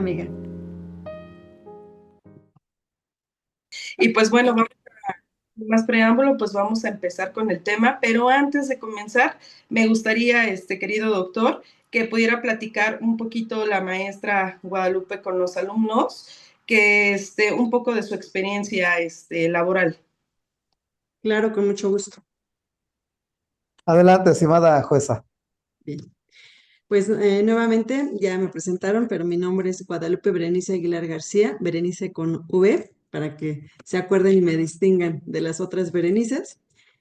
amiga. Y pues bueno, vamos sin más preámbulo, pues vamos a empezar con el tema, pero antes de comenzar, me gustaría, querido doctor, que pudiera platicar un poquito la maestra Guadalupe con los alumnos, que un poco de su experiencia laboral. Claro, con mucho gusto. Adelante, estimada jueza. Bien. Pues nuevamente ya me presentaron, pero mi nombre es Guadalupe Berenice Aguilar García, Berenice con V, para que se acuerden y me distingan de las otras Berenices.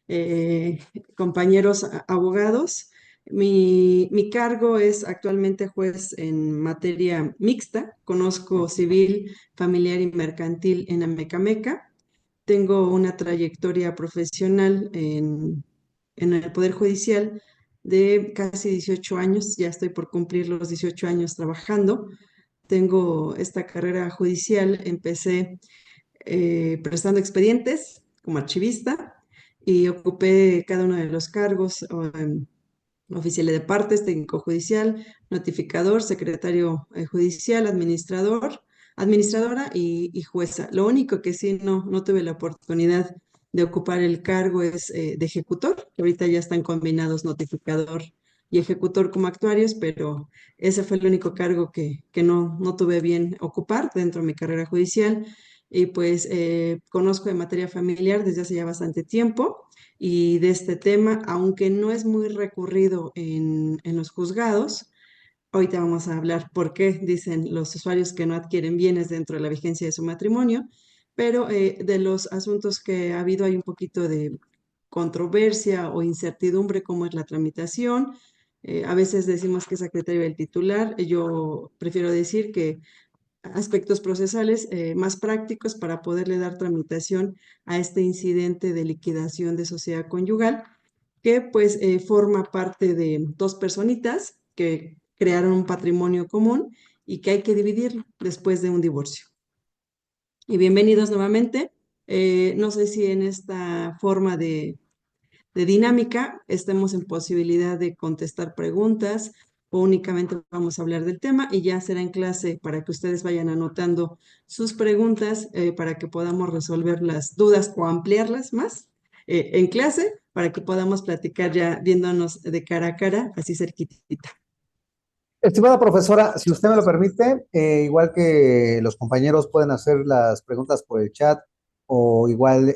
Eh, Compañeros abogados, mi cargo es actualmente juez en materia mixta, conozco civil, familiar y mercantil en Amecameca. Tengo una trayectoria profesional en el Poder Judicial de casi 18 años, ya estoy por cumplir los 18 años trabajando. Tengo esta carrera judicial, empecé prestando expedientes como archivista y ocupé cada uno de los cargos, oficial de partes, técnico judicial, notificador, secretario judicial, administradora y jueza. Lo único que sí no tuve la oportunidad de ocupar el cargo es de ejecutor, que ahorita ya están combinados notificador y ejecutor como actuarios, pero ese fue el único cargo que no tuve bien ocupar dentro de mi carrera judicial. Y pues conozco de materia familiar desde hace ya bastante tiempo y de este tema, aunque no es muy recurrido en los juzgados. Ahorita vamos a hablar por qué dicen los usuarios que no adquieren bienes dentro de la vigencia de su matrimonio, pero de los asuntos que ha habido hay un poquito de controversia o incertidumbre cómo es la tramitación. A veces decimos que es a criterio del titular. Yo prefiero decir que aspectos procesales más prácticos para poderle dar tramitación a este incidente de liquidación de sociedad conyugal, que pues forma parte de dos personitas que crearon un patrimonio común y que hay que dividirlo después de un divorcio. Y bienvenidos nuevamente. No sé si en esta forma de dinámica estemos en posibilidad de contestar preguntas o únicamente vamos a hablar del tema y ya será en clase para que ustedes vayan anotando sus preguntas para que podamos resolver las dudas o ampliarlas más en clase para que podamos platicar ya viéndonos de cara a cara, así cerquitita. Estimada profesora, si usted me lo permite, igual que los compañeros pueden hacer las preguntas por el chat o igual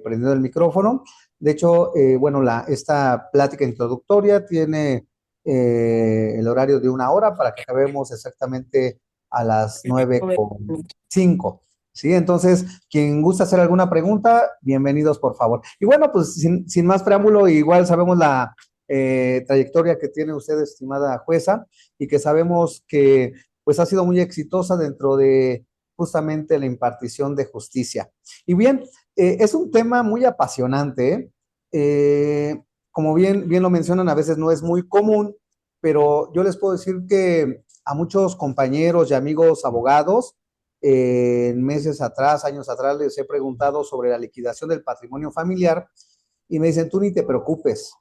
prendiendo el micrófono. De hecho, bueno, esta plática introductoria tiene el horario de 1 hora para que acabemos exactamente a las 9:05. ¿Sí? Entonces, quien gusta hacer alguna pregunta, bienvenidos, por favor. Y bueno, pues sin más preámbulo, igual sabemos la trayectoria que tiene usted, estimada jueza, y que sabemos que pues ha sido muy exitosa dentro de justamente la impartición de justicia. Y bien, es un tema muy apasionante, ¿eh? Como bien lo mencionan, a veces no es muy común, pero yo les puedo decir que a muchos compañeros y amigos abogados, en meses atrás, años atrás, les he preguntado sobre la liquidación del patrimonio familiar y me dicen, tú ni te preocupes.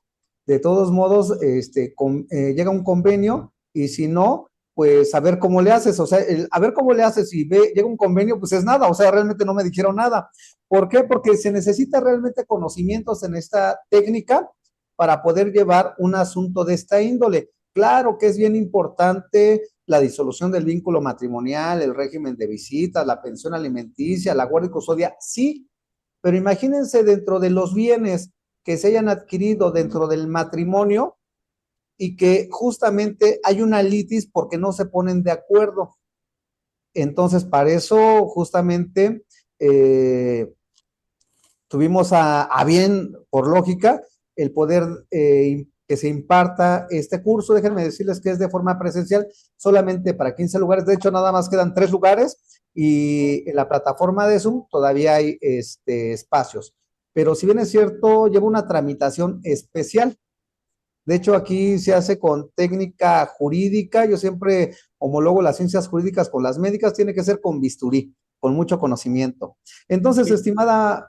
De todos modos, llega un convenio y si no, pues a ver cómo le haces, o sea, a ver cómo le haces y llega un convenio, pues es nada, o sea, realmente no me dijeron nada. ¿Por qué? Porque se necesita realmente conocimientos en esta técnica para poder llevar un asunto de esta índole. Claro que es bien importante la disolución del vínculo matrimonial, el régimen de visitas, la pensión alimenticia, la guardia y custodia, sí, pero imagínense dentro de los bienes que se hayan adquirido dentro del matrimonio y que justamente hay una litis porque no se ponen de acuerdo. Entonces, para eso justamente tuvimos a bien, por lógica, el poder que se imparta este curso. Déjenme decirles que es de forma presencial, solamente para 15 lugares. De hecho, nada más quedan 3 lugares y en la plataforma de Zoom todavía hay espacios. Pero si bien es cierto, lleva una tramitación especial. De hecho, aquí se hace con técnica jurídica. Yo siempre homologo las ciencias jurídicas con las médicas, tiene que ser con bisturí, con mucho conocimiento. Entonces, estimada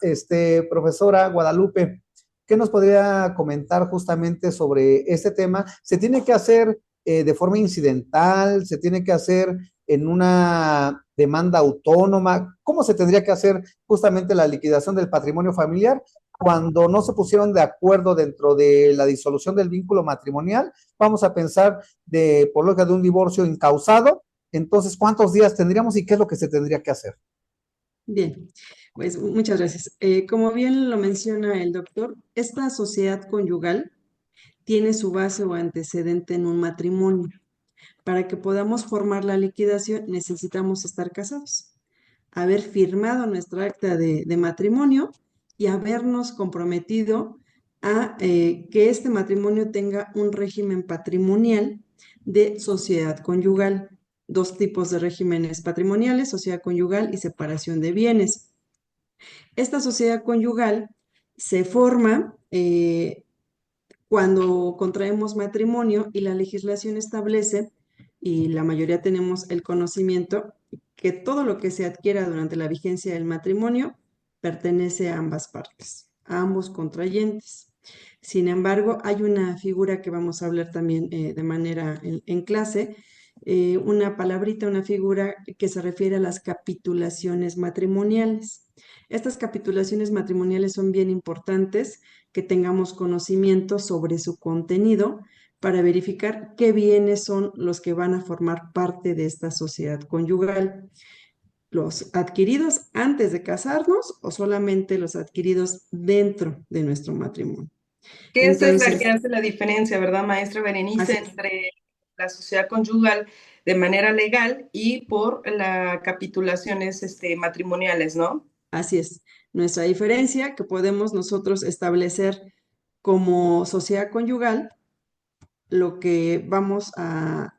profesora Guadalupe, ¿qué nos podría comentar justamente sobre este tema? ¿Se tiene que hacer de forma incidental? ¿Se tiene que hacer en una demanda autónoma? ¿Cómo se tendría que hacer justamente la liquidación del patrimonio familiar cuando no se pusieron de acuerdo dentro de la disolución del vínculo matrimonial? Vamos a pensar por lógica de un divorcio incausado. Entonces, ¿cuántos días tendríamos y qué es lo que se tendría que hacer? Bien, pues muchas gracias. Como bien lo menciona el doctor, esta sociedad conyugal tiene su base o antecedente en un matrimonio. Para que podamos formar la liquidación necesitamos estar casados, haber firmado nuestra acta de matrimonio y habernos comprometido a que este matrimonio tenga un régimen patrimonial de sociedad conyugal. Dos tipos de regímenes patrimoniales: sociedad conyugal y separación de bienes. Esta sociedad conyugal se forma cuando contraemos matrimonio y la legislación establece, y la mayoría tenemos el conocimiento, que todo lo que se adquiera durante la vigencia del matrimonio pertenece a ambas partes, a ambos contrayentes. Sin embargo, hay una figura que vamos a hablar también de manera en clase, una palabrita, una figura que se refiere a las capitulaciones matrimoniales. Estas capitulaciones matrimoniales son bien importantes que tengamos conocimiento sobre su contenido para verificar qué bienes son los que van a formar parte de esta sociedad conyugal. ¿Los adquiridos antes de casarnos o solamente los adquiridos dentro de nuestro matrimonio? Que esa es la que Entonces, hace la diferencia, ¿verdad, maestra Berenice, así es. entre la sociedad conyugal de manera legal y por las capitulaciones matrimoniales, ¿no? Así es. Nuestra diferencia que podemos nosotros establecer como sociedad conyugal, lo que vamos a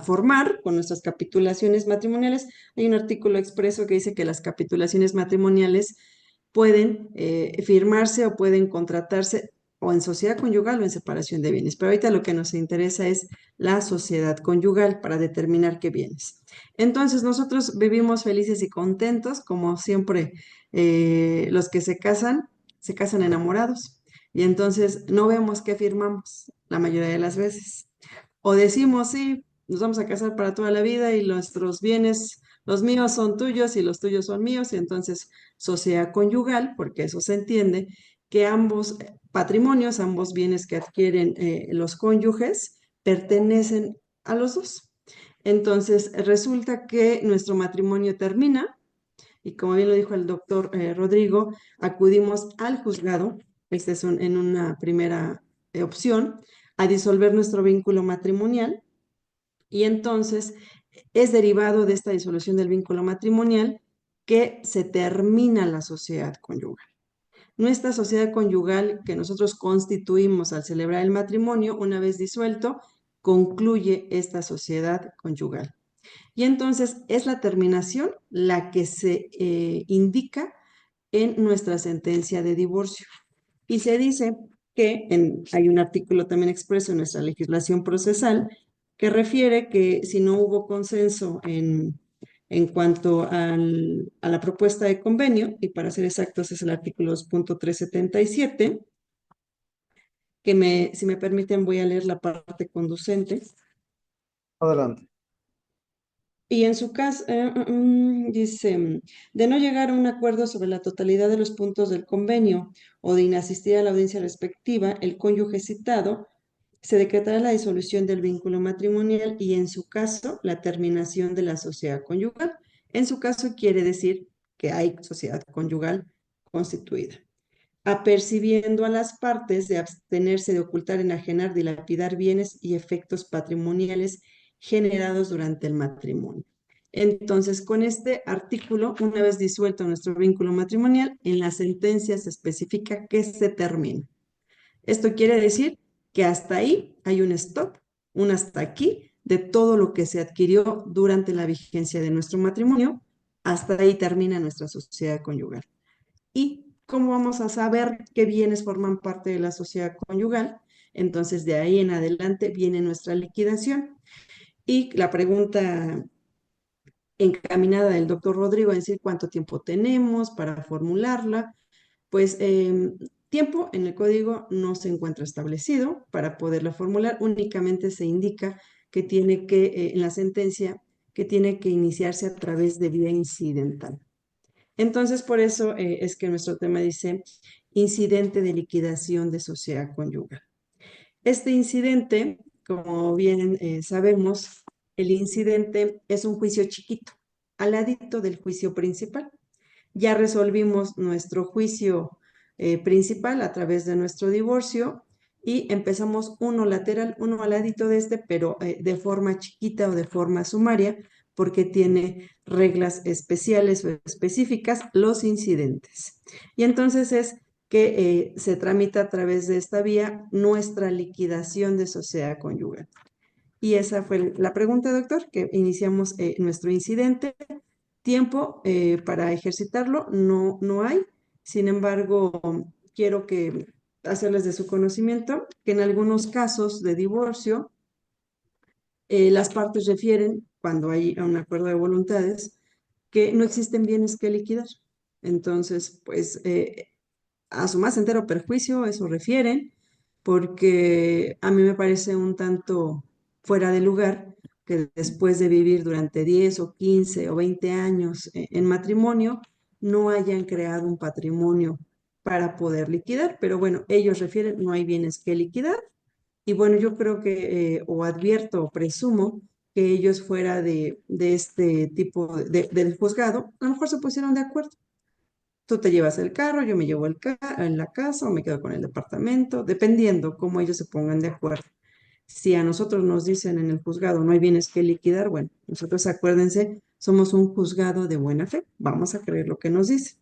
formar con nuestras capitulaciones matrimoniales. Hay un artículo expreso que dice que las capitulaciones matrimoniales pueden firmarse o pueden contratarse o en sociedad conyugal o en separación de bienes. Pero ahorita lo que nos interesa es la sociedad conyugal para determinar qué bienes. Entonces, nosotros vivimos felices y contentos, como siempre, los que se casan enamorados. Y entonces no vemos qué firmamos la mayoría de las veces. O decimos, sí, nos vamos a casar para toda la vida y nuestros bienes, los míos son tuyos y los tuyos son míos, y entonces sociedad conyugal, porque eso se entiende, que ambos patrimonios, ambos bienes que adquieren los cónyuges, pertenecen a los dos. Entonces resulta que nuestro matrimonio termina y, como bien lo dijo el doctor Rodrigo, acudimos al juzgado, este es en una primera opción, a disolver nuestro vínculo matrimonial, y entonces es derivado de esta disolución del vínculo matrimonial que se termina la sociedad conyugal. Nuestra sociedad conyugal que nosotros constituimos al celebrar el matrimonio, una vez disuelto, concluye esta sociedad conyugal. Y entonces es la terminación la que se indica en nuestra sentencia de divorcio. Y se dice que hay un artículo también expreso en nuestra legislación procesal que refiere que si no hubo consenso en cuanto a la propuesta de convenio, y para ser exactos es el artículo 2.377, si me permiten voy a leer la parte conducente. Adelante. Y en su caso, dice, de no llegar a un acuerdo sobre la totalidad de los puntos del convenio o de inasistir a la audiencia respectiva, el cónyuge citado se decretará la disolución del vínculo matrimonial y, en su caso, la terminación de la sociedad conyugal. En su caso, quiere decir que hay sociedad conyugal constituida. Apercibiendo a las partes de abstenerse de ocultar, enajenar, dilapidar bienes y efectos patrimoniales generados durante el matrimonio. Entonces, con este artículo, una vez disuelto nuestro vínculo matrimonial, en la sentencia se especifica que se termina. Esto quiere decir que hasta ahí hay un stop, un hasta aquí de todo lo que se adquirió durante la vigencia de nuestro matrimonio. Hasta ahí termina nuestra sociedad conyugal. ¿Y cómo vamos a saber qué bienes forman parte de la sociedad conyugal? Entonces, de ahí en adelante viene nuestra liquidación. Y la pregunta encaminada del doctor Rodrigo, es decir, cuánto tiempo tenemos para formularla, pues tiempo en el código no se encuentra establecido para poderla formular, únicamente se indica que tiene que, en la sentencia, que tiene que iniciarse a través de vía incidental. Entonces, por eso es que nuestro tema dice incidente de liquidación de sociedad conyugal. Este incidente, como bien sabemos, el incidente es un juicio chiquito, al ladito del juicio principal. Ya resolvimos nuestro juicio principal a través de nuestro divorcio y empezamos uno lateral, uno al ladito de este, pero de forma chiquita o de forma sumaria, porque tiene reglas especiales o específicas, los incidentes. Y entonces es que se tramita a través de esta vía nuestra liquidación de sociedad conyugal. Y esa fue la pregunta, doctor, que iniciamos nuestro incidente. Tiempo para ejercitarlo no hay. Sin embargo, quiero hacerles de su conocimiento que en algunos casos de divorcio, las partes refieren, cuando hay un acuerdo de voluntades, que no existen bienes que liquidar. Entonces, pues a su más entero perjuicio, eso refieren, porque a mí me parece un tanto fuera de lugar que después de vivir durante 10 o 15 o 20 años en matrimonio, no hayan creado un patrimonio para poder liquidar. Pero bueno, ellos refieren, no hay bienes que liquidar. Y bueno, yo creo que, o advierto, o presumo, que ellos fuera de este tipo del juzgado, a lo mejor se pusieron de acuerdo. Tú te llevas el carro, yo me llevo en la casa o me quedo con el departamento, dependiendo cómo ellos se pongan de acuerdo. Si a nosotros nos dicen en el juzgado no hay bienes que liquidar, bueno, nosotros acuérdense, somos un juzgado de buena fe, vamos a creer lo que nos dice.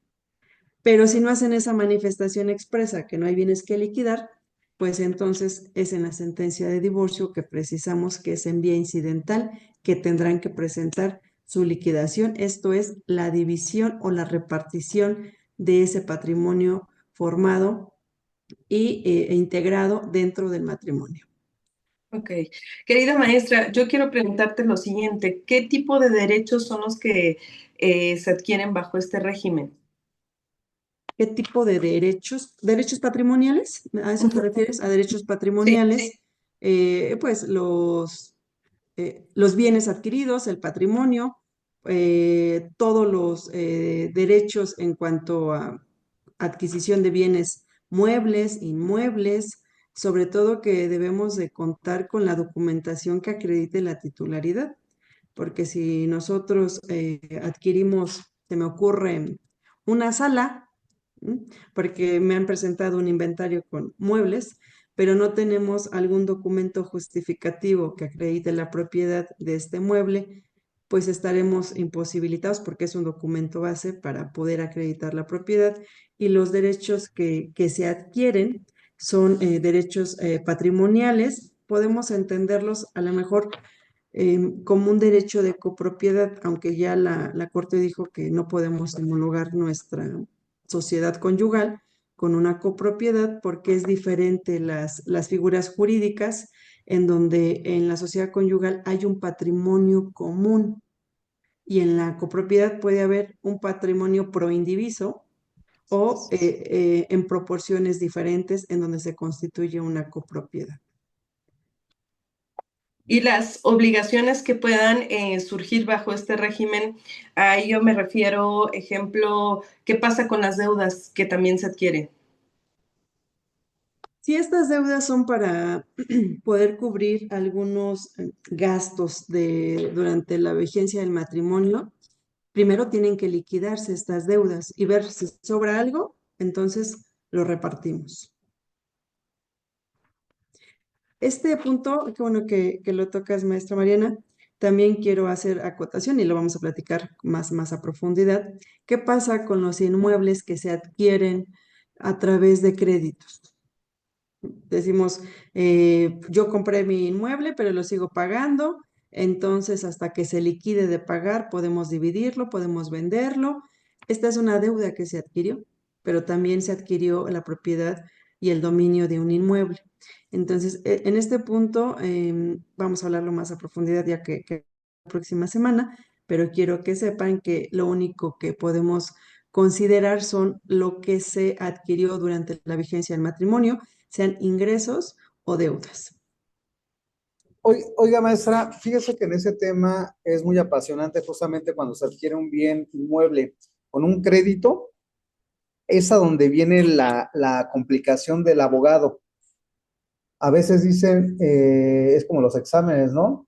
Pero si no hacen esa manifestación expresa que no hay bienes que liquidar, pues entonces es en la sentencia de divorcio que precisamos que es en vía incidental, que tendrán que presentar su liquidación, esto es la división o la repartición de ese patrimonio formado e integrado dentro del matrimonio. Ok. Querida maestra, yo quiero preguntarte lo siguiente. ¿Qué tipo de derechos son los que se adquieren bajo este régimen? ¿Qué tipo de derechos? ¿Derechos patrimoniales? ¿A eso te refieres? ¿A derechos Sí, patrimoniales? sí. Pues los bienes adquiridos, el patrimonio, todos los derechos en cuanto a adquisición de bienes muebles, inmuebles, sobre todo que debemos de contar con la documentación que acredite la titularidad, porque si nosotros adquirimos, se me ocurre, una sala, ¿m? Porque me han presentado un inventario con muebles, pero no tenemos algún documento justificativo que acredite la propiedad de este mueble, pues estaremos imposibilitados porque es un documento base para poder acreditar la propiedad y los derechos que se adquieren son derechos patrimoniales. Podemos entenderlos a lo mejor como un derecho de copropiedad, aunque ya la Corte dijo que no podemos homologar nuestra sociedad conyugal con una copropiedad porque es diferente las figuras jurídicas en donde en la sociedad conyugal hay un patrimonio común y en la copropiedad puede haber un patrimonio proindiviso o en proporciones diferentes en donde se constituye una copropiedad. Y las obligaciones que puedan surgir bajo este régimen, a ello me refiero, ejemplo, ¿qué pasa con las deudas que también se adquieren? Si estas deudas son para poder cubrir algunos gastos durante la vigencia del matrimonio, primero tienen que liquidarse estas deudas y ver si sobra algo, entonces lo repartimos. Este punto, qué bueno que lo tocas, maestra Mariana, también quiero hacer acotación y lo vamos a platicar más a profundidad. ¿Qué pasa con los inmuebles que se adquieren a través de créditos? Decimos, yo compré mi inmueble, pero lo sigo pagando, entonces hasta que se liquide de pagar, podemos dividirlo, podemos venderlo. Esta es una deuda que se adquirió, pero también se adquirió la propiedad y el dominio de un inmueble. Entonces, en este punto vamos a hablarlo más a profundidad ya que la próxima semana, pero quiero que sepan que lo único que podemos considerar son lo que se adquirió durante la vigencia del matrimonio, sean ingresos o deudas. Oiga, maestra, fíjese que en ese tema es muy apasionante justamente cuando se adquiere un bien inmueble con un crédito, es a donde viene la complicación del abogado. A veces dicen, es como los exámenes, ¿no?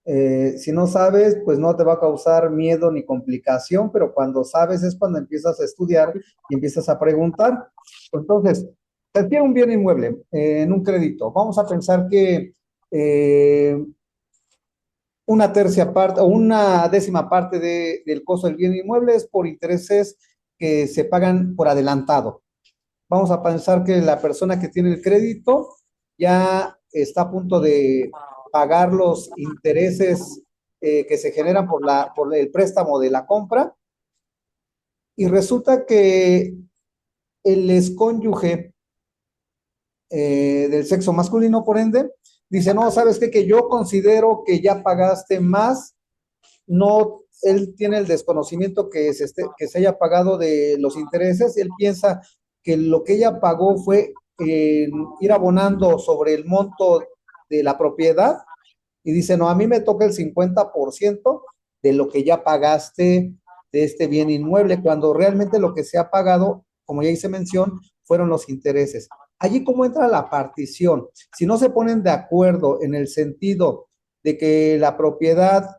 Si no sabes, pues no te va a causar miedo ni complicación, pero cuando sabes es cuando empiezas a estudiar y empiezas a preguntar. Entonces, te adquiere un bien inmueble en un crédito. Vamos a pensar que una tercia parte o una décima parte del costo del bien inmueble es por intereses que se pagan por adelantado. Vamos a pensar que la persona que tiene el crédito ya está a punto de pagar los intereses que se generan por el préstamo de la compra y resulta que el excónyuge del sexo masculino, por ende, dice, no, ¿sabes qué? Que yo considero que ya pagaste más, no, él tiene el desconocimiento que se haya pagado de los intereses, él piensa que lo que ella pagó fue ir abonando sobre el monto de la propiedad y dice, no, a mí me toca el 50% de lo que ya pagaste de este bien inmueble, cuando realmente lo que se ha pagado, como ya hice mención, fueron los intereses. Allí cómo entra la partición. Si no se ponen de acuerdo en el sentido de que la propiedad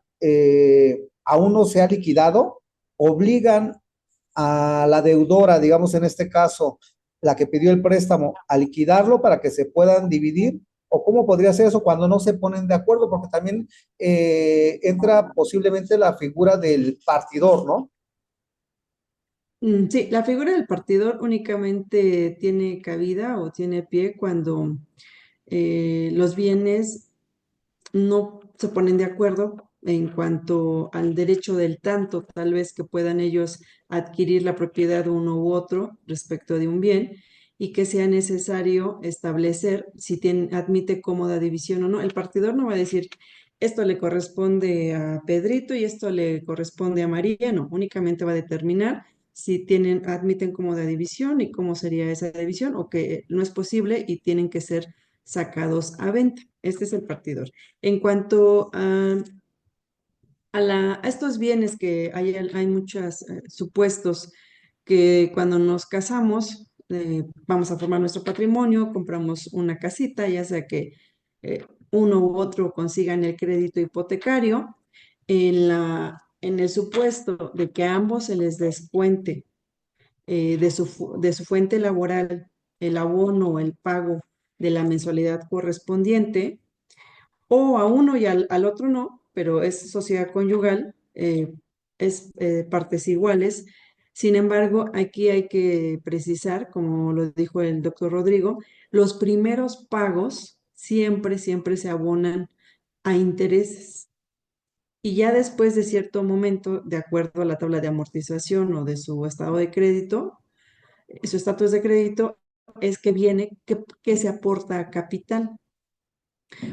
aún no se ha liquidado, obligan a la deudora, digamos en este caso, la que pidió el préstamo, a liquidarlo para que se puedan dividir. ¿O cómo podría ser eso cuando no se ponen de acuerdo? Porque también entra posiblemente la figura del partidor, ¿no? Sí, la figura del partidor únicamente tiene cabida o tiene pie cuando los bienes no se ponen de acuerdo en cuanto al derecho del tanto, tal vez que puedan ellos adquirir la propiedad uno u otro respecto de un bien y que sea necesario establecer si admite cómoda división o no. El partidor no va a decir, esto le corresponde a Pedrito y esto le corresponde a María, no, únicamente va a determinar si admiten cómoda división y cómo sería esa división o que no es posible y tienen que ser sacados a venta. Este es el partidor. En cuanto a estos bienes que hay muchos supuestos que cuando nos casamos vamos a formar nuestro patrimonio, compramos una casita, ya sea que uno u otro consigan el crédito hipotecario, en el supuesto de que a ambos se les descuente de su fuente laboral el abono o el pago de la mensualidad correspondiente, o a uno y al otro no, pero es sociedad conyugal, es partes iguales. Sin embargo, aquí hay que precisar, como lo dijo el doctor Rodrigo, los primeros pagos siempre se abonan a intereses. Y ya después de cierto momento, de acuerdo a la tabla de amortización o de su estado de crédito, su estatus de crédito, es que viene que se aporta a capital.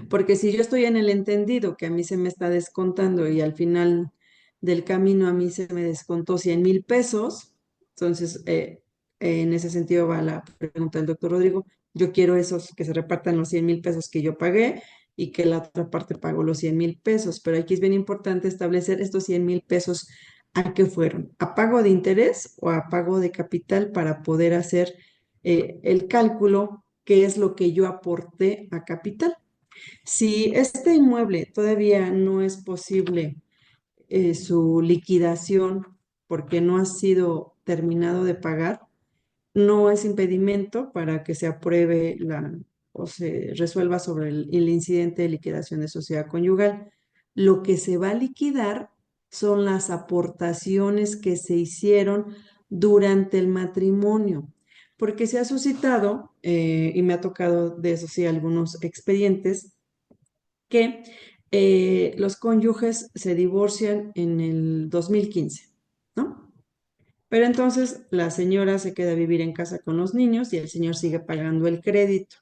Porque si yo estoy en el entendido que a mí se me está descontando y al final del camino a mí se me descontó 100,000 pesos, entonces en ese sentido va la pregunta del doctor Rodrigo. Yo quiero esos que se repartan los 100,000 pesos que yo pagué y que la otra parte pagó los 100,000 pesos. Pero aquí es bien importante establecer estos 100,000 pesos a qué fueron, a pago de interés o a pago de capital para poder hacer el cálculo, qué es lo que yo aporté a capital. Si este inmueble todavía no es posible su liquidación porque no ha sido terminado de pagar, no es impedimento para que se apruebe o se resuelva sobre el incidente de liquidación de sociedad conyugal. Lo que se va a liquidar son las aportaciones que se hicieron durante el matrimonio, porque se ha suscitado, y me ha tocado de eso sí algunos expedientes, que los cónyuges se divorcian en el 2015, ¿no? Pero entonces la señora se queda a vivir en casa con los niños y el señor sigue pagando el crédito.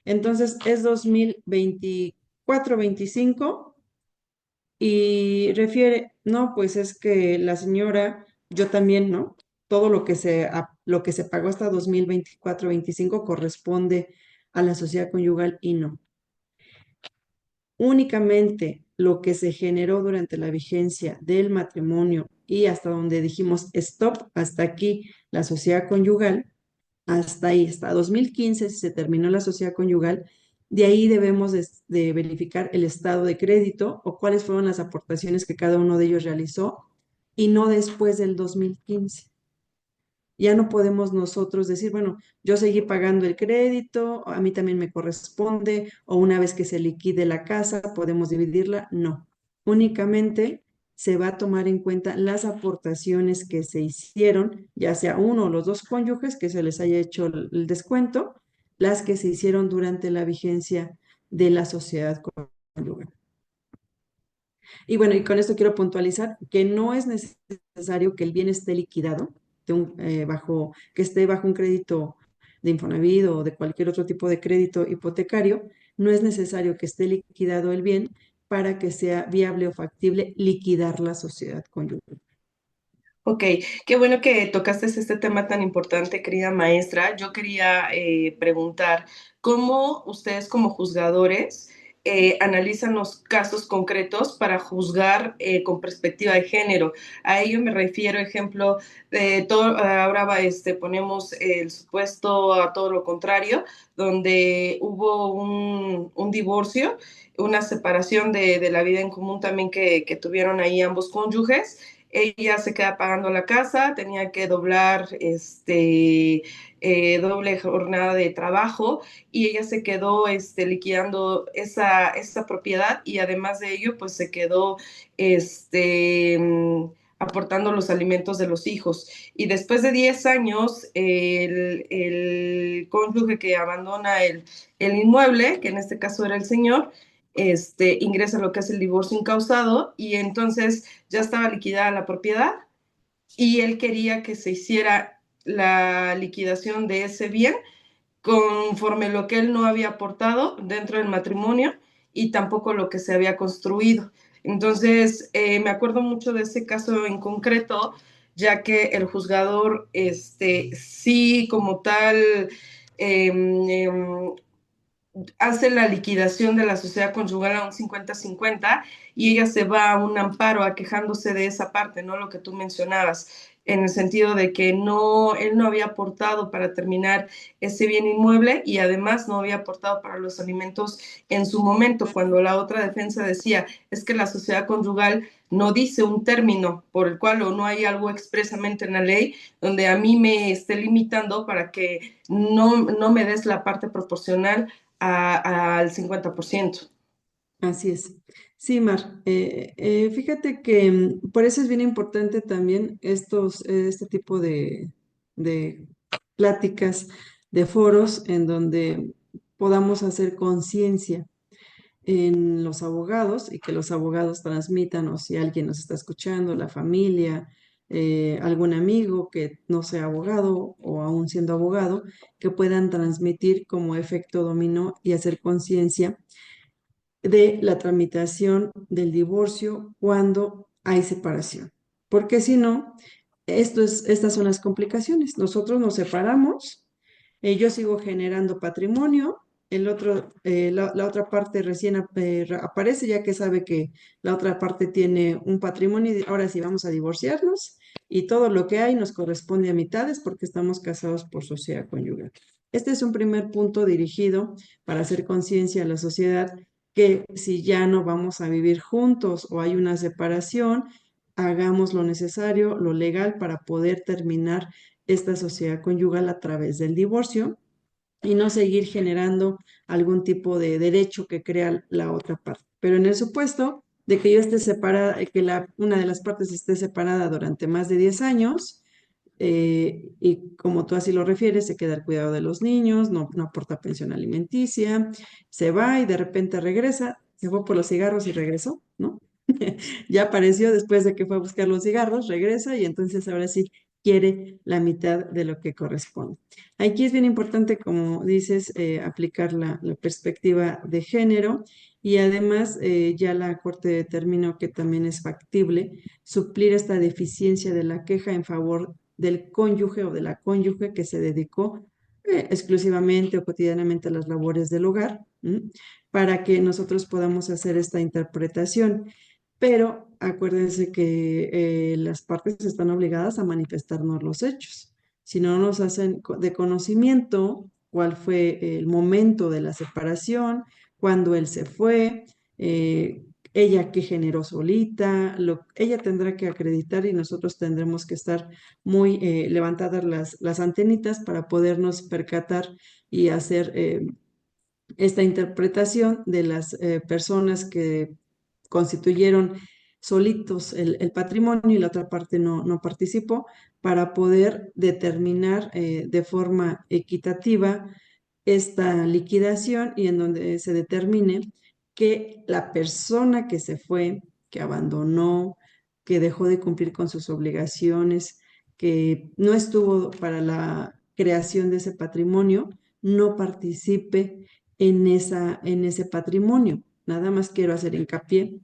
Entonces es 2024-25 y refiere, no, pues es que la señora, yo también, ¿no? Todo lo que se pagó hasta 2024-25 corresponde a la sociedad conyugal y no. únicamente lo que se generó durante la vigencia del matrimonio y hasta donde dijimos stop, hasta aquí la sociedad conyugal, hasta ahí, hasta 2015 se terminó la sociedad conyugal, de ahí debemos de verificar el estado de crédito o cuáles fueron las aportaciones que cada uno de ellos realizó y no después del 2015. Ya no podemos nosotros decir, bueno, yo seguí pagando el crédito, a mí también me corresponde, o una vez que se liquide la casa, podemos dividirla. No, únicamente se va a tomar en cuenta las aportaciones que se hicieron, ya sea uno o los dos cónyuges que se les haya hecho el descuento, las que se hicieron durante la vigencia de la sociedad conyugal. Y bueno, y con esto quiero puntualizar que no es necesario que el bien esté liquidado, que esté bajo un crédito de Infonavit o de cualquier otro tipo de crédito hipotecario, no es necesario que esté liquidado el bien para que sea viable o factible liquidar la sociedad conyugal. Ok, qué bueno que tocaste este tema tan importante, querida maestra. Yo quería preguntar, ¿cómo ustedes como juzgadores analizan los casos concretos para juzgar con perspectiva de género? A ello me refiero, ejemplo, ahora ponemos el supuesto a todo lo contrario, donde hubo un divorcio, una separación de la vida en común también que tuvieron ahí ambos cónyuges. Ella se queda pagando la casa, tenía que doblar doble jornada de trabajo y ella se quedó liquidando esa propiedad y además de ello pues se quedó aportando los alimentos de los hijos. Y después de 10 años, el cónyuge que abandona el inmueble, que en este caso era el señor, ingresa lo que es el divorcio incausado y entonces ya estaba liquidada la propiedad y él quería que se hiciera la liquidación de ese bien conforme lo que él no había aportado dentro del matrimonio y tampoco lo que se había construido. Entonces, me acuerdo mucho de ese caso en concreto, ya que el juzgador, sí, como tal, eh, eh, hace la liquidación de la sociedad conyugal a un 50-50 y ella se va a un amparo aquejándose de esa parte, ¿no? Lo que tú mencionabas, en el sentido de que no, él no había aportado para terminar ese bien inmueble y además no había aportado para los alimentos en su momento, cuando la otra defensa decía, es que la sociedad conyugal no dice un término por el cual o no hay algo expresamente en la ley donde a mí me esté limitando para que no me des la parte proporcional al 50%. Así es. Sí, Mar. Fíjate que por eso es bien importante también este tipo de pláticas, de foros en donde podamos hacer conciencia en los abogados y que los abogados transmitan, o si alguien nos está escuchando, la familia, algún amigo que no sea abogado o aún siendo abogado, que puedan transmitir como efecto dominó y hacer conciencia de la tramitación del divorcio cuando hay separación. Porque si no, estas son las complicaciones. Nosotros nos separamos, yo sigo generando patrimonio, la otra parte recién aparece ya que sabe que la otra parte tiene un patrimonio y ahora sí vamos a divorciarnos y todo lo que hay nos corresponde a mitades porque estamos casados por sociedad conyugal. Este es un primer punto dirigido para hacer conciencia a la sociedad que si ya no vamos a vivir juntos o hay una separación, hagamos lo necesario, lo legal para poder terminar esta sociedad conyugal a través del divorcio y no seguir generando algún tipo de derecho que crea la otra parte. Pero en el supuesto de que yo esté separada, que una de las partes esté separada durante más de 10 años, y como tú así lo refieres, se queda al cuidado de los niños, no aporta pensión alimenticia, se va y de repente regresa, se fue por los cigarros y regresó, ¿no? Ya apareció después de que fue a buscar los cigarros, regresa y entonces ahora sí quiere la mitad de lo que corresponde. Aquí es bien importante, como dices, aplicar la perspectiva de género y además ya la Corte determinó que también es factible suplir esta deficiencia de la queja en favor del cónyuge o de la cónyuge que se dedicó exclusivamente o cotidianamente las labores del hogar, para que nosotros podamos hacer esta interpretación. Pero acuérdense que las partes están obligadas a manifestarnos los hechos. Si no nos hacen de conocimiento cuál fue el momento de la separación, cuándo él se fue, ella qué generó solita, ella tendrá que acreditar y nosotros tendremos que estar muy levantadas las antenitas para podernos percatar y hacer esta interpretación de las personas que constituyeron solitos el patrimonio y la otra parte no participó, para poder determinar de forma equitativa esta liquidación y en donde se determine que la persona que se fue, que abandonó, que dejó de cumplir con sus obligaciones, que no estuvo para la creación de ese patrimonio, no participe en ese patrimonio. Nada más quiero hacer hincapié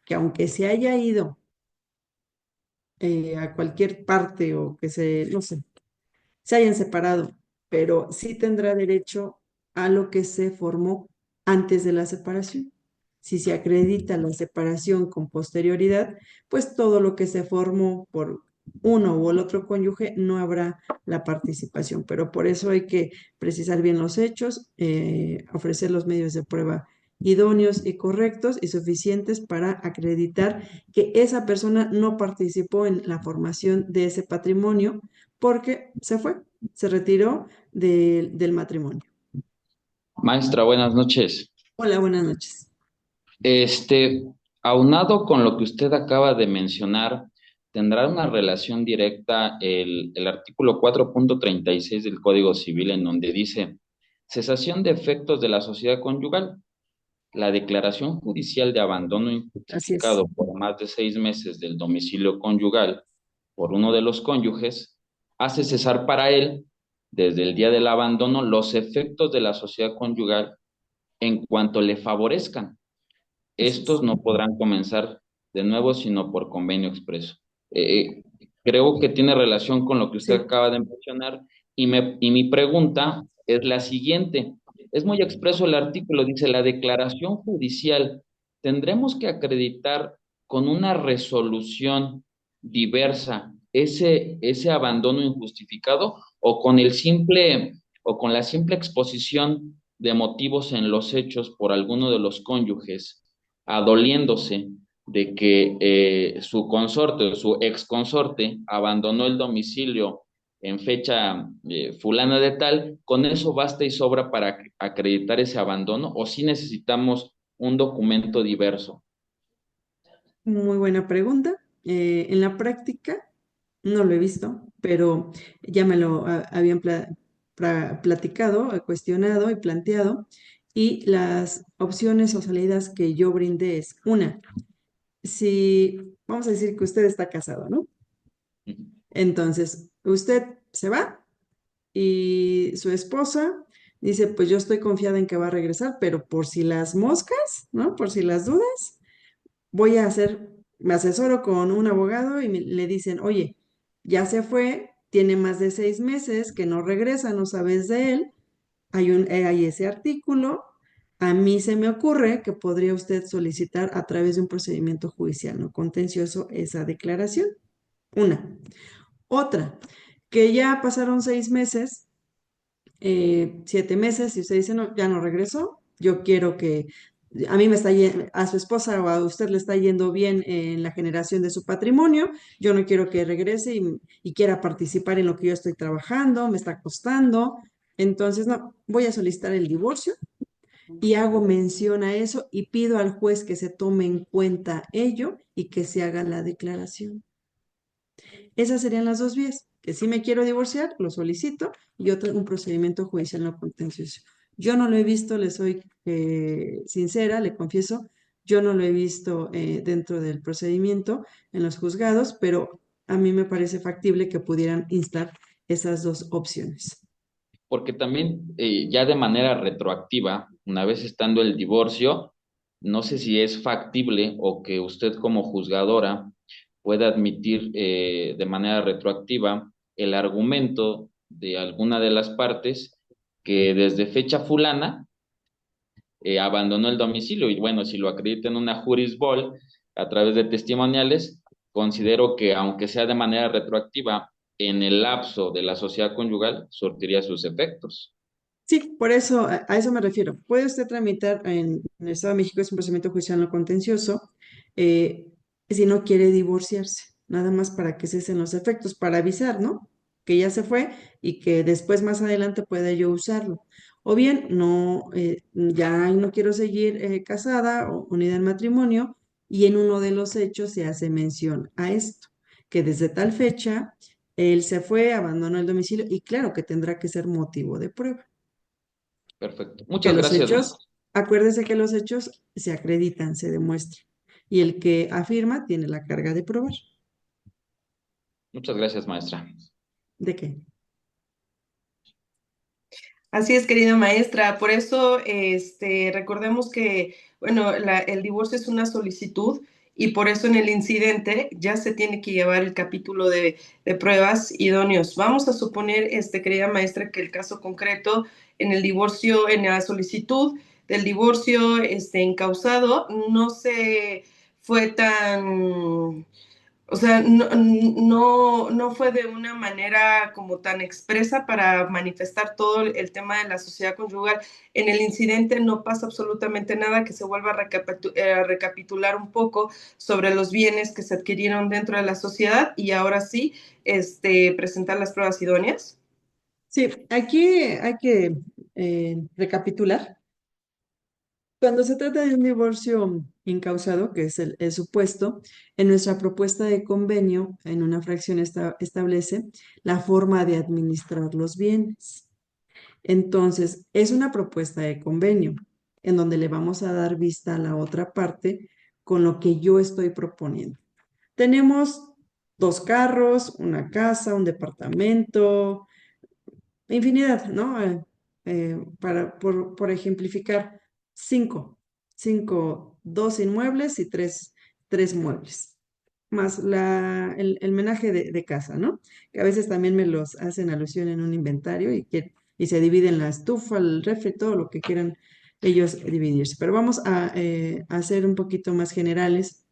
que aunque se haya ido a cualquier parte o que no sé, se hayan separado, pero sí tendrá derecho a lo que se formó antes de la separación. Si se acredita la separación con posterioridad, pues todo lo que se formó por uno u el otro cónyuge no habrá la participación, pero por eso hay que precisar bien los hechos, ofrecer los medios de prueba idóneos y correctos y suficientes para acreditar que esa persona no participó en la formación de ese patrimonio porque se fue, se retiró del matrimonio. Maestra, buenas noches. Hola, buenas noches. Este, Aunado con lo que usted acaba de mencionar, ¿tendrá una relación directa el artículo 4.36 del Código Civil en donde dice cesación de efectos de la sociedad conyugal? La declaración judicial de abandono Así es. injustificado por más de 6 meses del domicilio conyugal por uno de los cónyuges hace cesar para él, desde el día del abandono, los efectos de la sociedad conyugal en cuanto le favorezcan. Estos no podrán comenzar de nuevo sino por convenio expreso. Creo que tiene relación con lo que usted Sí. acaba de mencionar y mi pregunta es la siguiente. Es muy expreso el artículo, dice la declaración judicial. ¿Tendremos que acreditar con una resolución diversa ese abandono injustificado o con la simple exposición de motivos en los hechos por alguno de los cónyuges, adoliéndose de que su consorte o su ex consorte abandonó el domicilio en fecha fulana de tal? ¿Con eso basta y sobra para acreditar ese abandono o si necesitamos un documento diverso? Muy buena pregunta. En la práctica no lo he visto, pero ya me lo habían platicado, cuestionado y planteado. Y las opciones o salidas que yo brindé es una, si vamos a decir que usted está casado, ¿no? Entonces, usted se va y su esposa dice, pues yo estoy confiada en que va a regresar, pero por si las moscas, ¿no? Por si las dudas, me asesoro con un abogado y le dicen, oye, ya se fue, tiene más de 6 meses que no regresa, no sabes de él, hay ese artículo, a mí se me ocurre que podría usted solicitar a través de un procedimiento judicial no contencioso esa declaración. Una. Otra, que ya pasaron 6 meses, 7 meses, y usted dice, no, ya no regresó, yo quiero que a mí me está a su esposa o a usted le está yendo bien en la generación de su patrimonio, yo no quiero que regrese y quiera participar en lo que yo estoy trabajando, me está costando, entonces no, voy a solicitar el divorcio y hago mención a eso y pido al juez que se tome en cuenta ello y que se haga la declaración. Esas serían las dos vías, que si me quiero divorciar, lo solicito, y un procedimiento judicial no contencioso. Yo no lo he visto, le soy sincera, le confieso, yo no lo he visto dentro del procedimiento en los juzgados, pero a mí me parece factible que pudieran instar esas dos opciones. Porque también ya de manera retroactiva, una vez estando el divorcio, no sé si es factible o que usted como juzgadora pueda admitir de manera retroactiva el argumento de alguna de las partes que desde fecha fulana abandonó el domicilio. Y bueno, si lo acredita en una jurisbol a través de testimoniales, considero que aunque sea de manera retroactiva, en el lapso de la sociedad conyugal, surtiría sus efectos. Sí, por eso, a eso me refiero. Puede usted tramitar en el Estado de México, es un procedimiento judicial no contencioso, eh, si no quiere divorciarse, nada más para que cesen los efectos, para avisar, ¿no? Que ya se fue y que después, más adelante, pueda yo usarlo. O bien, no, ya no quiero seguir casada o unida en matrimonio, y en uno de los hechos se hace mención a esto, que desde tal fecha él se fue, abandonó el domicilio, y claro que tendrá que ser motivo de prueba. Perfecto. Que Muchas los gracias, hechos, maestra. acuérdese que los hechos se acreditan, se demuestran. Y el que afirma tiene la carga de probar. Muchas gracias, maestra. ¿De qué? Así es, querida maestra. Por eso, recordemos que, bueno, el divorcio es una solicitud y por eso en el incidente ya se tiene que llevar el capítulo de pruebas idóneos. Vamos a suponer, querida maestra, que el caso concreto en el divorcio, en la solicitud del divorcio, encausado, no se fue tan, o sea, no fue de una manera como tan expresa para manifestar todo el tema de la sociedad conyugal. En el incidente no pasa absolutamente nada, que se vuelva a recapitular un poco sobre los bienes que se adquirieron dentro de la sociedad y ahora sí, presentar las pruebas idóneas. Sí, aquí hay que recapitular. Cuando se trata de un divorcio incausado, que es el supuesto, en nuestra propuesta de convenio, en una fracción establece la forma de administrar los bienes. Entonces, es una propuesta de convenio en donde le vamos a dar vista a la otra parte con lo que yo estoy proponiendo. Tenemos dos carros, una casa, un departamento, infinidad, ¿no? Por ejemplificar, dos inmuebles y tres muebles, más el menaje de casa, ¿no? Que a veces también me los hacen alusión en un inventario y se dividen la estufa, el refri, todo lo que quieran ellos dividirse. Pero vamos a ser un poquito más generales,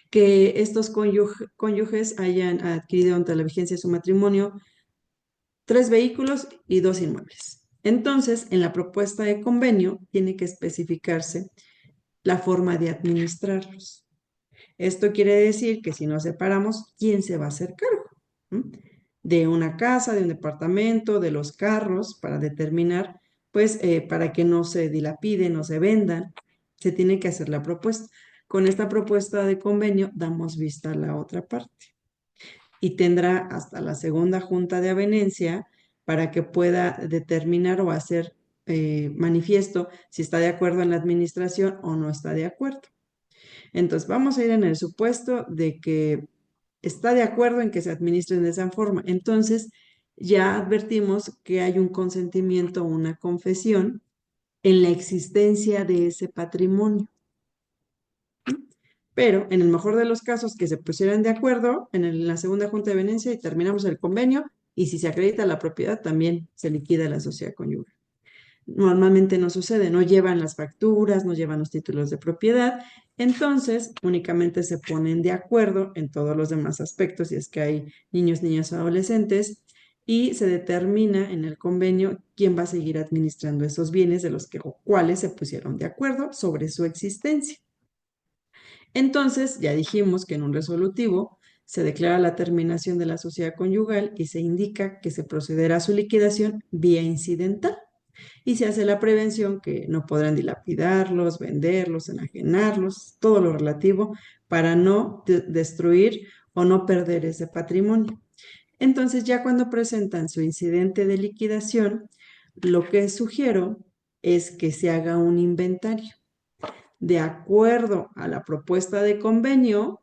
que estos cónyuges hayan adquirido ante la vigencia de su matrimonio tres vehículos y dos inmuebles. Entonces, en la propuesta de convenio tiene que especificarse la forma de administrarlos. Esto quiere decir que si nos separamos, ¿quién se va a hacer cargo? ¿Mm? De una casa, de un departamento, de los carros, para determinar, pues, para que no se dilapiden, no se vendan, se tiene que hacer la propuesta. Con esta propuesta de convenio damos vista a la otra parte y tendrá hasta la segunda junta de avenencia para que pueda determinar o hacer manifiesto si está de acuerdo en la administración o no está de acuerdo. Entonces, vamos a ir en el supuesto de que está de acuerdo en que se administren de esa forma. Entonces, ya advertimos que hay un consentimiento o una confesión en la existencia de ese patrimonio. Pero en el mejor de los casos, que se pusieran de acuerdo en la segunda junta de venencia y terminamos el convenio, y si se acredita la propiedad, también se liquida la sociedad conyugal. Normalmente no sucede, no llevan las facturas, no llevan los títulos de propiedad, entonces únicamente se ponen de acuerdo en todos los demás aspectos, si es que hay niños, niñas o adolescentes, y se determina en el convenio quién va a seguir administrando esos bienes de los cuales se pusieron de acuerdo sobre su existencia. Entonces, ya dijimos que en un resolutivo se declara la terminación de la sociedad conyugal y se indica que se procederá a su liquidación vía incidental y se hace la prevención que no podrán dilapidarlos, venderlos, enajenarlos, todo lo relativo para no destruir o no perder ese patrimonio. Entonces, ya cuando presentan su incidente de liquidación, lo que sugiero es que se haga un inventario. De acuerdo a la propuesta de convenio,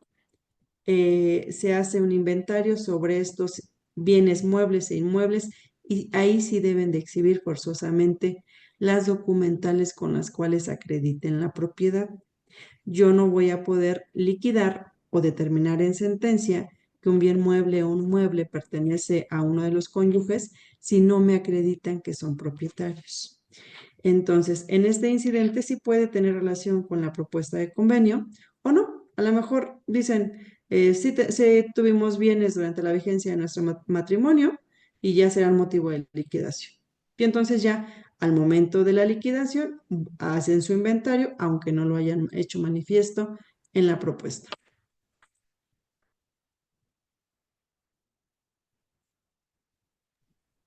se hace un inventario sobre estos bienes muebles e inmuebles y ahí sí deben de exhibir forzosamente las documentales con las cuales acrediten la propiedad. Yo no voy a poder liquidar o determinar en sentencia que un bien mueble o un mueble pertenece a uno de los cónyuges si no me acreditan que son propietarios. Entonces, en este incidente sí puede tener relación con la propuesta de convenio o no. A lo mejor dicen, sí tuvimos bienes durante la vigencia de nuestro matrimonio y ya serán motivo de liquidación. Y entonces ya al momento de la liquidación hacen su inventario, aunque no lo hayan hecho manifiesto en la propuesta.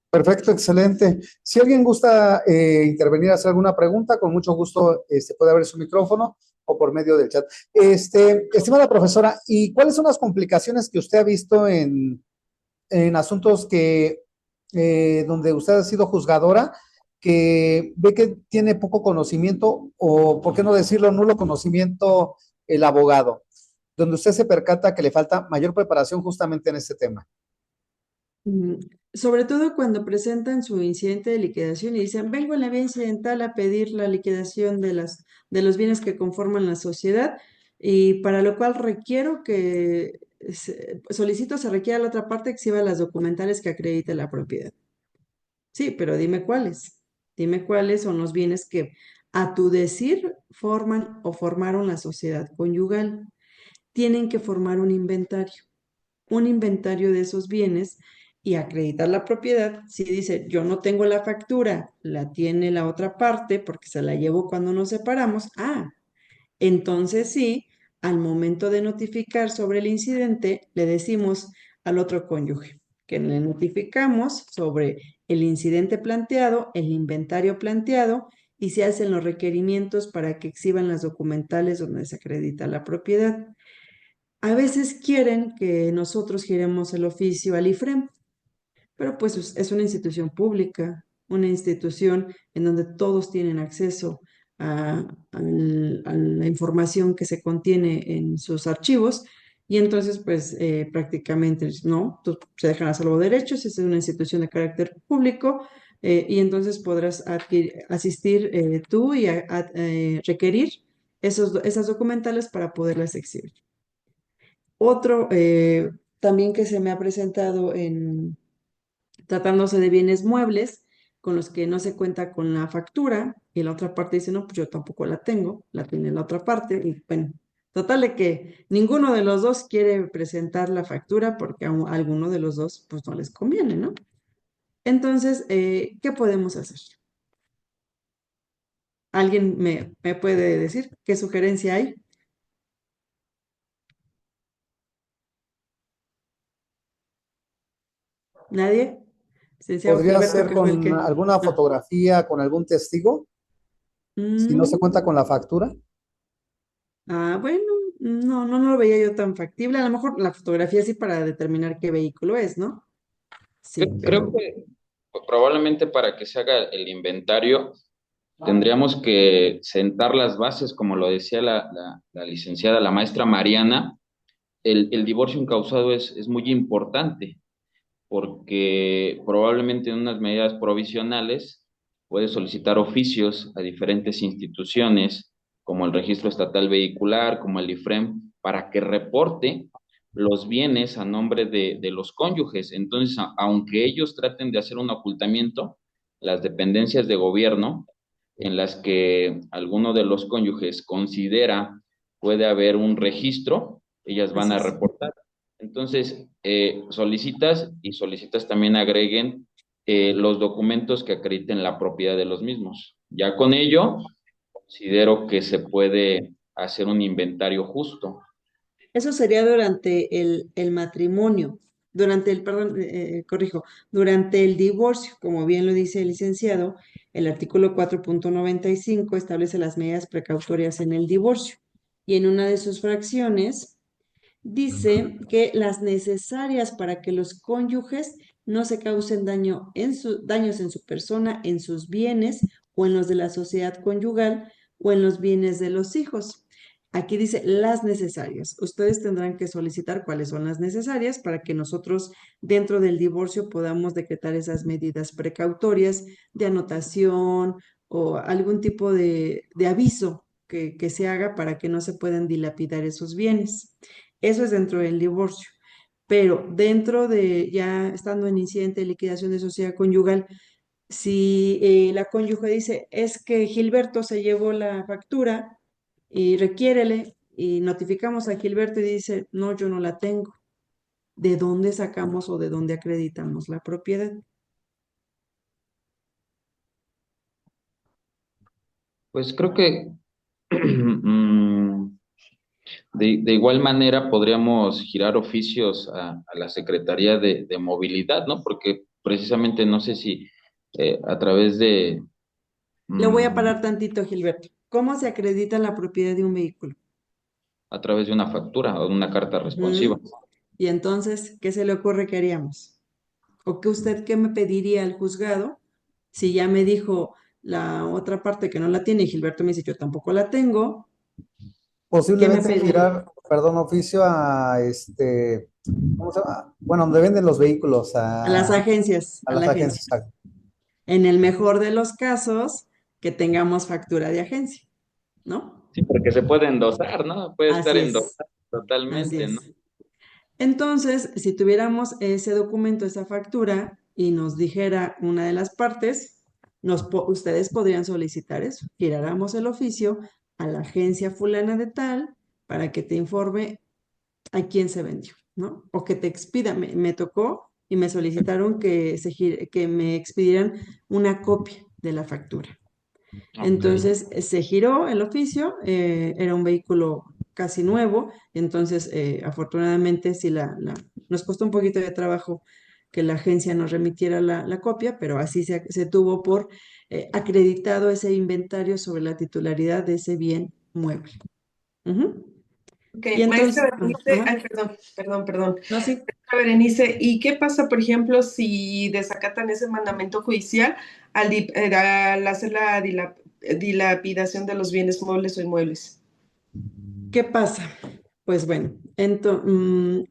Perfecto, excelente. Si alguien gusta intervenir, hacer alguna pregunta, con mucho gusto puede abrir su micrófono o por medio del chat. Estimada profesora, ¿y cuáles son las complicaciones que usted ha visto en asuntos donde usted ha sido juzgadora, que ve que tiene poco conocimiento o, por qué no decirlo, nulo conocimiento el abogado, donde usted se percata que le falta mayor preparación justamente en este tema? Sobre todo cuando presentan su incidente de liquidación y dicen, vengo en la vía incidental a pedir la liquidación de los bienes que conforman la sociedad y para lo cual requiero que, solicito se requiera la otra parte que exhiba las documentales que acredite la propiedad. Sí, pero dime cuáles. Dime cuáles son los bienes que a tu decir forman o formaron la sociedad conyugal. Tienen que formar un inventario de esos bienes y acreditar la propiedad. Si dice, yo no tengo la factura, la tiene la otra parte porque se la llevo cuando nos separamos, entonces sí, al momento de notificar sobre el incidente, le decimos al otro cónyuge que le notificamos sobre el incidente planteado, el inventario planteado y se hacen los requerimientos para que exhiban las documentales donde se acredita la propiedad. A veces quieren que nosotros giremos el oficio al IFREM, pero pues es una institución pública, una institución en donde todos tienen acceso a la información que se contiene en sus archivos y entonces pues prácticamente no, se dejan a salvo derechos, es una institución de carácter público y entonces podrás asistir tú y requerir esas documentales para poderlas exhibir. Otro también que se me ha presentado en tratándose de bienes muebles con los que no se cuenta con la factura y la otra parte dice, no, pues yo tampoco la tengo, la tiene la otra parte y bueno, total de que ninguno de los dos quiere presentar la factura porque a alguno de los dos pues no les conviene, ¿no? Entonces, ¿qué podemos hacer? ¿Alguien me puede decir qué sugerencia hay? ¿Nadie? Licenciado ¿Podría Gilberto, ser que fue el con que... alguna Ah, fotografía, con algún testigo, si no se cuenta mm, con la factura? Bueno, no lo veía yo tan factible. A lo mejor la fotografía sí para determinar qué vehículo es, ¿no? Sí, Creo pero que probablemente para que se haga el inventario tendríamos que sentar las bases, como lo decía la licenciada, la maestra Mariana. El divorcio incausado es muy importante porque probablemente en unas medidas provisionales puede solicitar oficios a diferentes instituciones, como el Registro Estatal Vehicular, como el IFREM, para que reporte los bienes a nombre de los cónyuges. Entonces, aunque ellos traten de hacer un ocultamiento, las dependencias de gobierno en las que alguno de los cónyuges considera puede haber un registro, ellas van así a es. reportar. Entonces, solicitas también agreguen los documentos que acrediten la propiedad de los mismos. Ya con ello, considero que se puede hacer un inventario justo. Eso sería durante el matrimonio, perdón, corrijo, durante el divorcio, como bien lo dice el licenciado, el artículo 4.95 establece las medidas precautorias en el divorcio y en una de sus fracciones dice que las necesarias para que los cónyuges no se causen daños en su persona, en sus bienes o en los de la sociedad conyugal o en los bienes de los hijos. Aquí dice las necesarias. Ustedes tendrán que solicitar cuáles son las necesarias para que nosotros dentro del divorcio podamos decretar esas medidas precautorias de anotación o algún tipo de aviso que se haga para que no se puedan dilapidar esos bienes. Eso es dentro del divorcio. pero dentro de ya estando en incidente de liquidación de sociedad conyugal, si la cónyuge dice, es que Gilberto se llevó la factura y requiérele, y notificamos a Gilberto y dice, no, yo no la tengo, ¿de dónde sacamos o de dónde acreditamos la propiedad? Pues creo que mm, de igual manera podríamos girar oficios a la Secretaría de Movilidad, ¿no? Porque precisamente no sé si a través de... Le voy a mm, parar tantito, Gilberto. ¿Cómo se acredita la propiedad de un vehículo? a través de una factura o de una carta responsiva. Ujú. Y entonces, ¿qué se le ocurre que haríamos? ¿O que usted qué me pediría al juzgado si ya me dijo la otra parte que no la tiene y Gilberto me dice yo tampoco la tengo? ¿Qué me Posiblemente pediría? girar, perdón, oficio a ¿cómo se llama? Bueno, donde venden los vehículos, A a la las agencia. agencias. En el mejor de los casos, que tengamos factura de agencia, ¿no? Sí, porque se puede endosar, ¿no? Puede estar Así es, endosado así totalmente, ¿no? es. Entonces, si tuviéramos ese documento, esa factura, y nos dijera una de las partes, ustedes podrían solicitar eso. Giráramos el oficio a la agencia fulana de tal para que te informe a quién se vendió, ¿no? O que te expida. Me tocó y me solicitaron que me expidieran una copia de la factura. Ok. Entonces se giró el oficio, era un vehículo casi nuevo, entonces afortunadamente sí nos costó un poquito de trabajo que la agencia nos remitiera la copia, pero así se tuvo por acreditado ese inventario sobre la titularidad de ese bien mueble. Ujú. Ok, Y entonces, maestra Berenice, ajá, ay, perdón. no, sí. Maestra Berenice, ¿y qué pasa, por ejemplo, si desacatan ese mandamiento judicial al hacer la dilapidación de los bienes muebles o inmuebles? ¿Qué pasa? Pues bueno,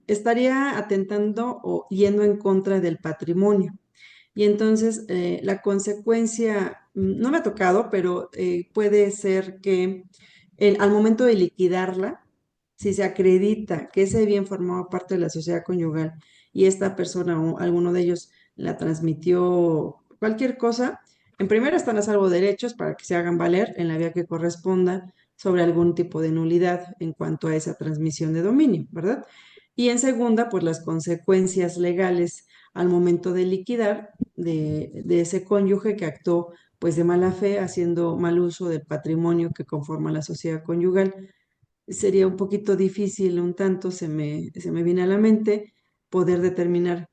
estaría atentando o yendo en contra del patrimonio. Y entonces la consecuencia, no me ha tocado, pero puede ser que al momento de liquidarla, si se acredita que ese bien formaba parte de la sociedad conyugal y esta persona o alguno de ellos la transmitió cualquier cosa, en primera están a salvo derechos para que se hagan valer en la vía que corresponda sobre algún tipo de nulidad en cuanto a esa transmisión de dominio, ¿verdad? Y en segunda, pues las consecuencias legales al momento de liquidar de ese cónyuge que actuó pues de mala fe, haciendo mal uso del patrimonio que conforma la sociedad conyugal. Sería un poquito difícil, un tanto se me viene a la mente poder determinar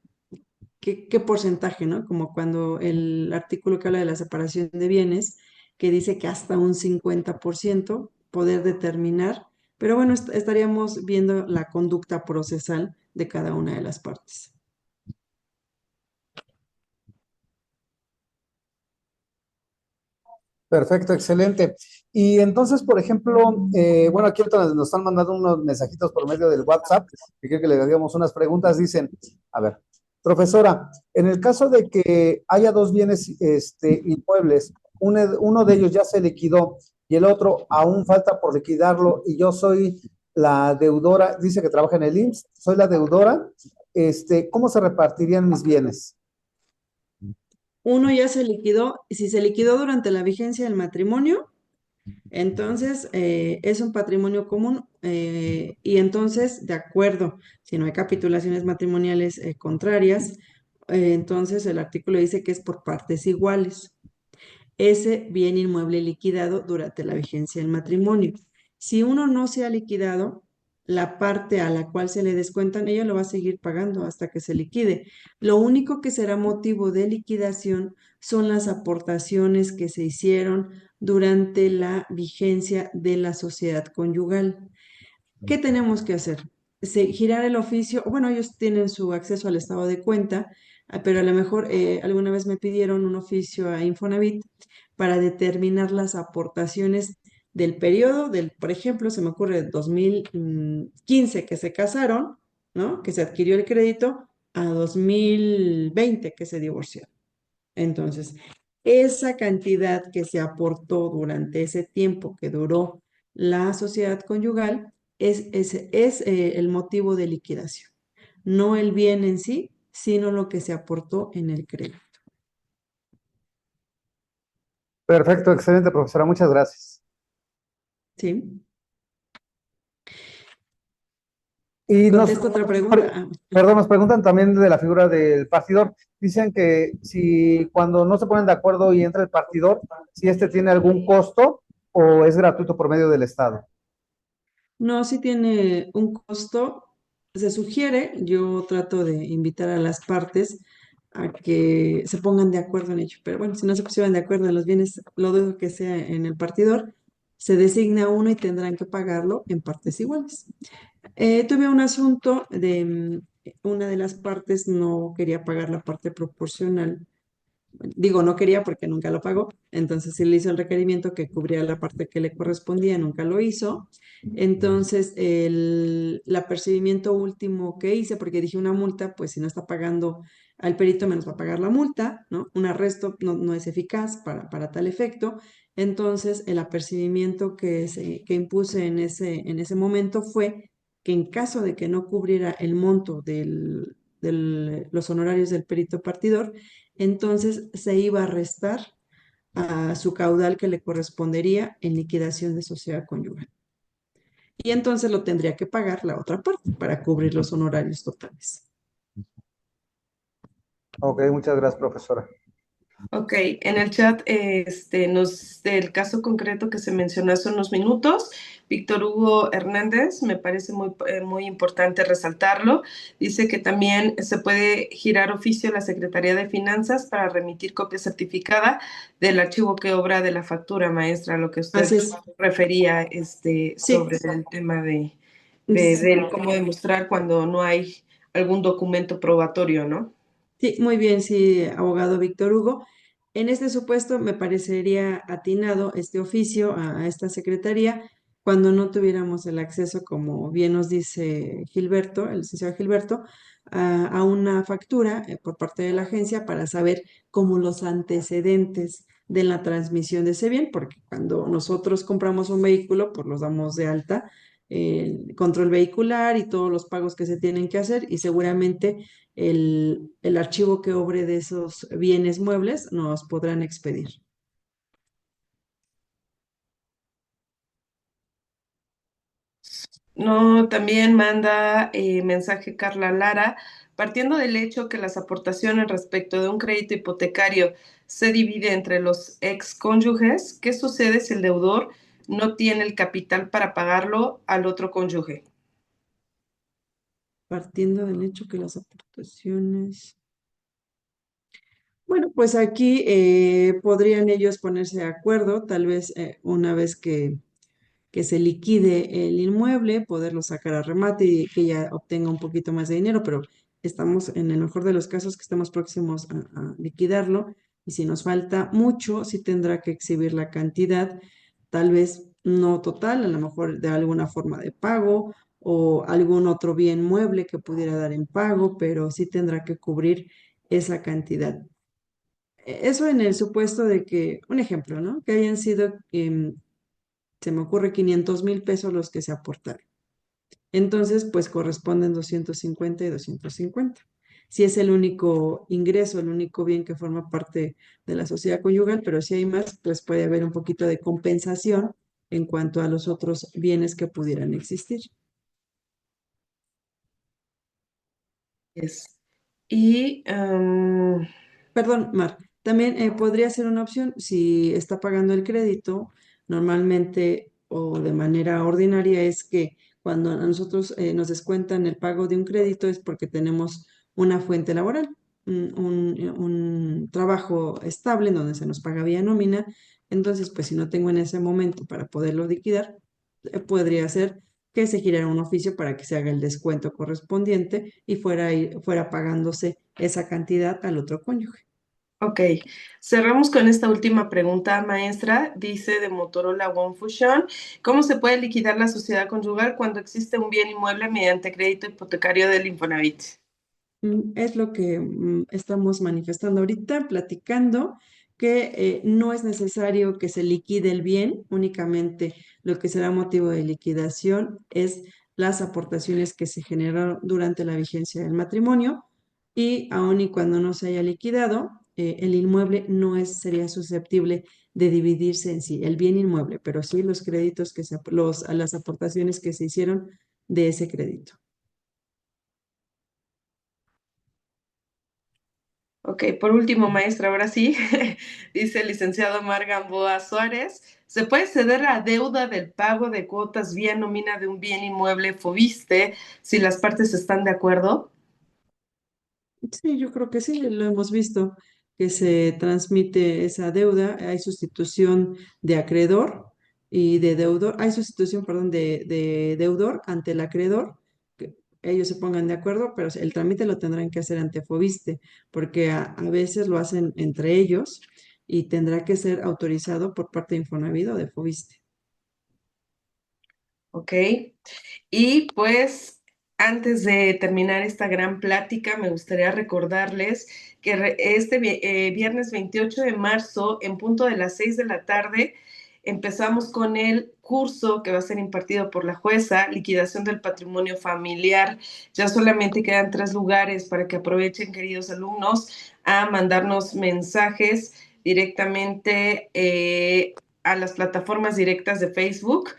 qué porcentaje, ¿no? Como cuando el artículo que habla de la separación de bienes, que dice que hasta un 50% poder determinar, pero bueno, estaríamos viendo la conducta procesal de cada una de las partes. Perfecto, excelente. Y entonces, por ejemplo, bueno, aquí ahorita nos están mandando unos mensajitos por medio del WhatsApp, que quiero que le hagamos unas preguntas. Dicen, a ver, profesora, en el caso de que haya dos bienes inmuebles, uno de ellos ya se liquidó y el otro aún falta por liquidarlo y yo soy la deudora, dice que trabaja en el IMSS, soy la deudora, ¿cómo se repartirían mis bienes? Uno ya se liquidó, y si se liquidó durante la vigencia del matrimonio, entonces es un patrimonio común y entonces, de acuerdo, si no hay capitulaciones matrimoniales contrarias, entonces el artículo dice que es por partes iguales ese bien inmueble liquidado durante la vigencia del matrimonio. Si uno no se ha liquidado, la parte a la cual se le descuentan, ella lo va a seguir pagando hasta que se liquide. Lo único que será motivo de liquidación son las aportaciones que se hicieron durante la vigencia de la sociedad conyugal. ¿Qué tenemos que hacer? Girar el oficio, bueno, ellos tienen su acceso al estado de cuenta, pero a lo mejor alguna vez me pidieron un oficio a Infonavit para determinar las aportaciones del periodo del, por ejemplo, se me ocurre 2015 que se casaron, ¿no? Que se adquirió el crédito a 2020 que se divorció. Entonces, esa cantidad que se aportó durante ese tiempo que duró la sociedad conyugal es el motivo de liquidación. no el bien en sí, sino lo que se aportó en el crédito. Perfecto, excelente, profesora, muchas gracias. ¿Sí? Y ¿Contesto otra pregunta? Ah, perdón, nos preguntan también de la figura del partidor. Dicen que si cuando no se ponen de acuerdo y entra el partidor, si este tiene algún costo o es gratuito por medio del Estado. no, sí tiene un costo. Se sugiere, yo trato de invitar a las partes a que se pongan de acuerdo en ello. Pero bueno, si no se pusieron de acuerdo en los bienes, lo dudo que sea en el partidor, se designa uno y tendrán que pagarlo en partes iguales. Tuve un asunto de una de las partes no quería pagar la parte proporcional. Digo, no quería porque nunca lo pagó, entonces sí le hizo el requerimiento que cubría la parte que le correspondía, nunca lo hizo. Entonces, el apercibimiento último que hice, porque dije una multa, pues si no está pagando al perito, menos va a pagar la multa, ¿no? Un arresto no es eficaz para tal efecto. Entonces, el apercibimiento que impuse en ese momento fue que en caso de que no cubriera el monto los honorarios del perito partidor, entonces se iba a restar a su caudal que le correspondería en liquidación de sociedad conyugal. Y entonces lo tendría que pagar la otra parte para cubrir los honorarios totales. Ok, muchas gracias, profesora. Ok, en el chat del caso concreto que se mencionó hace unos minutos, Víctor Hugo Hernández, me parece muy importante resaltarlo, dice que también se puede girar oficio a la Secretaría de Finanzas para remitir copia certificada del archivo que obra de la factura, maestra, lo que usted Así es. refería sobre Sí, el tema de cómo demostrar cuando no hay algún documento probatorio, ¿no? sí, muy bien, sí, abogado Víctor Hugo. En este supuesto me parecería atinado este oficio a esta secretaría cuando no tuviéramos el acceso, como bien nos dice Gilberto, el licenciado Gilberto, a una factura por parte de la agencia para saber cómo los antecedentes de la transmisión de ese bien, porque cuando nosotros compramos un vehículo, pues los damos de alta, el control vehicular y todos los pagos que se tienen que hacer y seguramente el archivo que obre de esos bienes muebles nos podrán expedir. No, también manda mensaje Carla Lara, partiendo del hecho que las aportaciones respecto de un crédito hipotecario se divide entre los excónyuges, ¿qué sucede si el deudor no tiene el capital para pagarlo al otro cónyuge? Partiendo del hecho que las aportaciones... Bueno, pues aquí podrían ellos ponerse de acuerdo, tal vez una vez que se liquide el inmueble, poderlo sacar a remate y que ella obtenga un poquito más de dinero, pero estamos en el mejor de los casos que estamos próximos a liquidarlo y si nos falta mucho, sí tendrá que exhibir la cantidad, tal vez no total, a lo mejor de alguna forma de pago o algún otro bien mueble que pudiera dar en pago, pero sí tendrá que cubrir esa cantidad. Eso en el supuesto de que, un ejemplo, ¿no? Que hayan sido se me ocurre 500,000 pesos los que se aportaron. Entonces, pues corresponden 250 y 250. Si es el único ingreso, el único bien que forma parte de la sociedad conyugal, pero si hay más, pues puede haber un poquito de compensación en cuanto a los otros bienes que pudieran existir. Es- Y Perdón, Mar, también podría ser una opción si está pagando el crédito, normalmente o de manera ordinaria es que cuando a nosotros nos descuentan el pago de un crédito es porque tenemos una fuente laboral, un trabajo estable en donde se nos paga vía nómina. Entonces, pues si no tengo en ese momento para poderlo liquidar, podría ser que se girara un oficio para que se haga el descuento correspondiente y fuera pagándose esa cantidad al otro cónyuge. ok, cerramos con esta última pregunta, maestra. Dice de Motorola One Fusion, ¿cómo se puede liquidar la sociedad conyugal cuando existe un bien inmueble mediante crédito hipotecario del Infonavit? Es lo que estamos manifestando ahorita, platicando, que no es necesario que se liquide el bien, únicamente lo que será motivo de liquidación es las aportaciones que se generaron durante la vigencia del matrimonio y aun y cuando no se haya liquidado, el inmueble no sería susceptible de dividirse en sí, el bien inmueble, pero sí los créditos las aportaciones que se hicieron de ese crédito. Ok, por último, maestra, ahora sí, dice el licenciado Mar Gamboa Suárez, ¿se puede ceder la deuda del pago de cuotas vía nómina de un bien inmueble FOBISTE si las partes están de acuerdo? Sí, yo creo que sí, lo hemos visto, que se transmite esa deuda, hay sustitución de acreedor y de deudor, hay sustitución, perdón, de deudor ante el acreedor, que ellos se pongan de acuerdo, pero el trámite lo tendrán que hacer ante Fobiste, porque a veces lo hacen entre ellos y tendrá que ser autorizado por parte de Infonavit o de Fobiste. Ok, y pues antes de terminar esta gran plática, me gustaría recordarles que este viernes 28 de marzo, en punto de las 6 de la tarde, empezamos con el curso que va a ser impartido por la jueza, liquidación del patrimonio familiar. Ya solamente quedan 3 lugares para que aprovechen, queridos alumnos, a mandarnos mensajes directamente a las plataformas directas de Facebook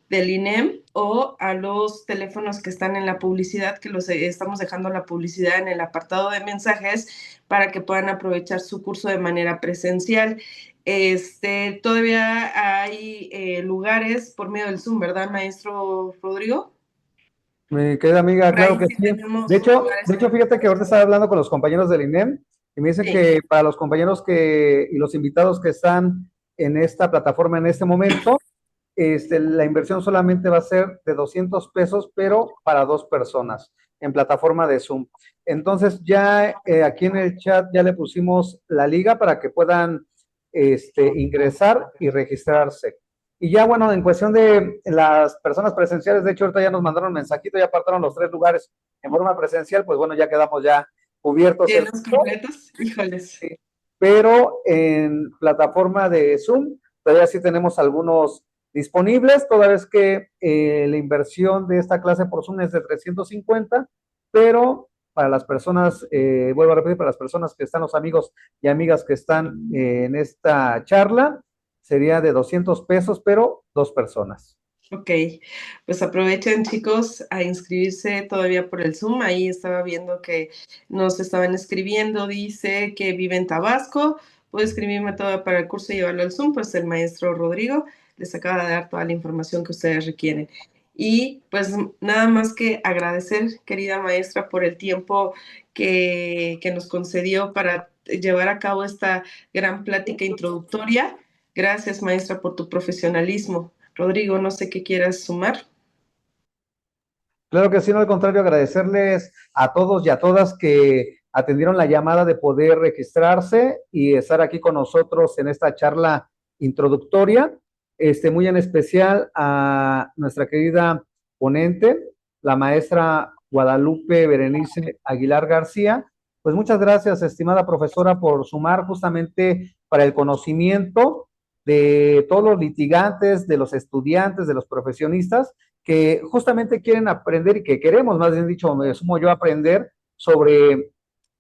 del INEM o a los teléfonos que están en la publicidad, que los estamos dejando la publicidad en el apartado de mensajes para que puedan aprovechar su curso de manera presencial. Todavía hay lugares por medio del Zoom, ¿verdad, maestro Rodrigo? Mi querida amiga, Por ahí claro que sí sí. tenemos De hecho, lugares. de hecho, fíjate que ahorita estaba hablando con los compañeros del INEM y me dicen Sí. que para los compañeros y los invitados que están en esta plataforma en este momento, la inversión solamente va a ser de 200 pesos, pero para 2 personas en plataforma de Zoom. Entonces ya aquí en el chat ya le pusimos la liga para que puedan ingresar y registrarse. Y ya bueno, en cuestión de las personas presenciales, de hecho ahorita ya nos mandaron un mensajito, ya apartaron los 3 lugares en forma presencial, pues bueno, ya quedamos ya cubiertos. ¿Llenos completos? Híjoles. Sí. Pero en plataforma de Zoom todavía sí tenemos algunos disponibles, toda vez que la inversión de esta clase por Zoom es de 350, pero para las personas, vuelvo a repetir, para las personas que están, los amigos y amigas que están en esta charla, sería de 200 pesos, pero 2 personas. Ok, pues aprovechen, chicos, a inscribirse todavía por el Zoom. Ahí estaba viendo que nos estaban escribiendo, dice que vive en Tabasco. Puedo escribirme todo para el curso y llevarlo al Zoom, pues el maestro Rodrigo les acaba de dar toda la información que ustedes requieren. Y pues nada más que agradecer, querida maestra, por el tiempo que nos concedió para llevar a cabo esta gran plática introductoria. Gracias, maestra, por tu profesionalismo. Rodrigo, no sé qué quieras sumar. Claro que sí, no, al contrario, agradecerles a todos y a todas que atendieron la llamada de poder registrarse y estar aquí con nosotros en esta charla introductoria. Muy en especial a nuestra querida ponente, la maestra Guadalupe Berenice Aguilar García. Pues muchas gracias, estimada profesora, por sumar justamente para el conocimiento de todos los litigantes, de los estudiantes, de los profesionistas que justamente quieren aprender y que queremos, más bien dicho, me sumo yo a aprender sobre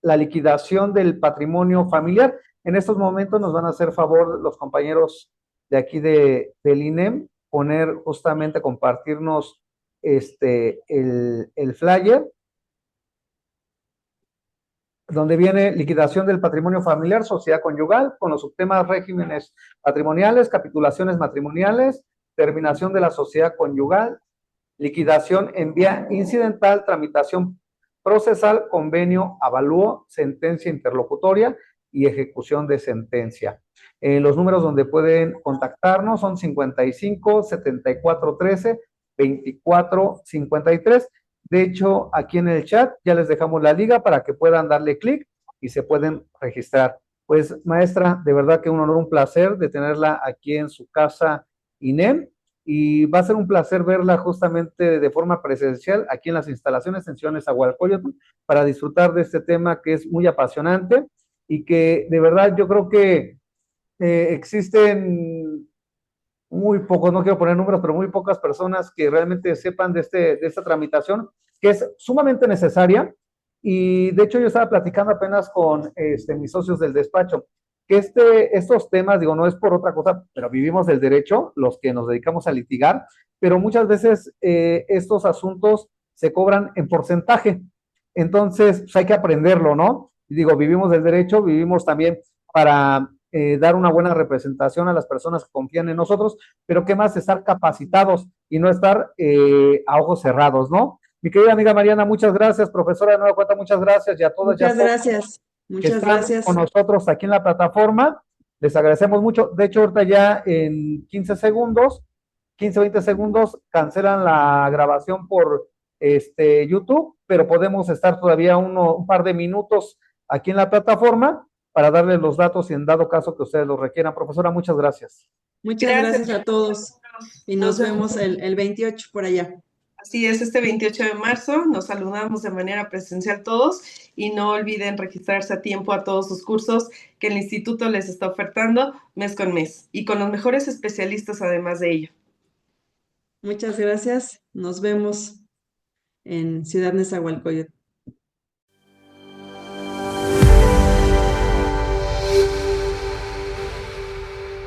la liquidación del patrimonio familiar. En estos momentos nos van a hacer favor los compañeros de aquí del INEM, poner justamente, compartirnos el flyer, donde viene liquidación del patrimonio familiar, sociedad conyugal, con los subtemas regímenes patrimoniales, capitulaciones matrimoniales, terminación de la sociedad conyugal, liquidación en vía incidental, tramitación procesal, convenio, avalúo, sentencia interlocutoria y ejecución de sentencia. Los números donde pueden contactarnos son 55 74 13 24 53. De hecho, aquí en el chat ya les dejamos la liga para que puedan darle clic y se pueden registrar. Pues, maestra, de verdad que un honor, un placer de tenerla aquí en su casa INEM, y va a ser un placer verla justamente de forma presencial aquí en las instalaciones Tensiones Agualcóyotl para disfrutar de este tema que es muy apasionante y que de verdad yo creo que existen muy pocos, no quiero poner números, pero muy pocas personas que realmente sepan de esta tramitación, que es sumamente necesaria. Y de hecho yo estaba platicando apenas con mis socios del despacho, que estos temas, digo, no es por otra cosa, pero vivimos del derecho, los que nos dedicamos a litigar, pero muchas veces estos asuntos se cobran en porcentaje. Entonces, pues hay que aprenderlo, ¿no? Y digo, vivimos del derecho, vivimos también para dar una buena representación a las personas que confían en nosotros, pero qué más estar capacitados y no estar a ojos cerrados, ¿no? Mi querida amiga Mariana, muchas gracias, profesora de Nueva Cuenta, muchas gracias, y a todas y a Muchas todos gracias, que muchas están con gracias. nosotros aquí en la plataforma, les agradecemos mucho. De hecho, ahorita ya en 15 segundos, 15, 20 segundos, cancelan la grabación por YouTube, pero podemos estar todavía un par de minutos aquí en la plataforma para darles los datos y en dado caso que ustedes los requieran. Profesora, muchas gracias. Muchas Gracias. gracias a todos y Nos nos vemos. vemos el 28 por allá. Así es, este 28 de marzo nos saludamos de manera presencial todos y no olviden registrarse a tiempo a todos sus cursos que el instituto les está ofertando mes con mes y con los mejores especialistas además de ello. Muchas gracias. Nos vemos en Ciudad Nezahualcóyotl.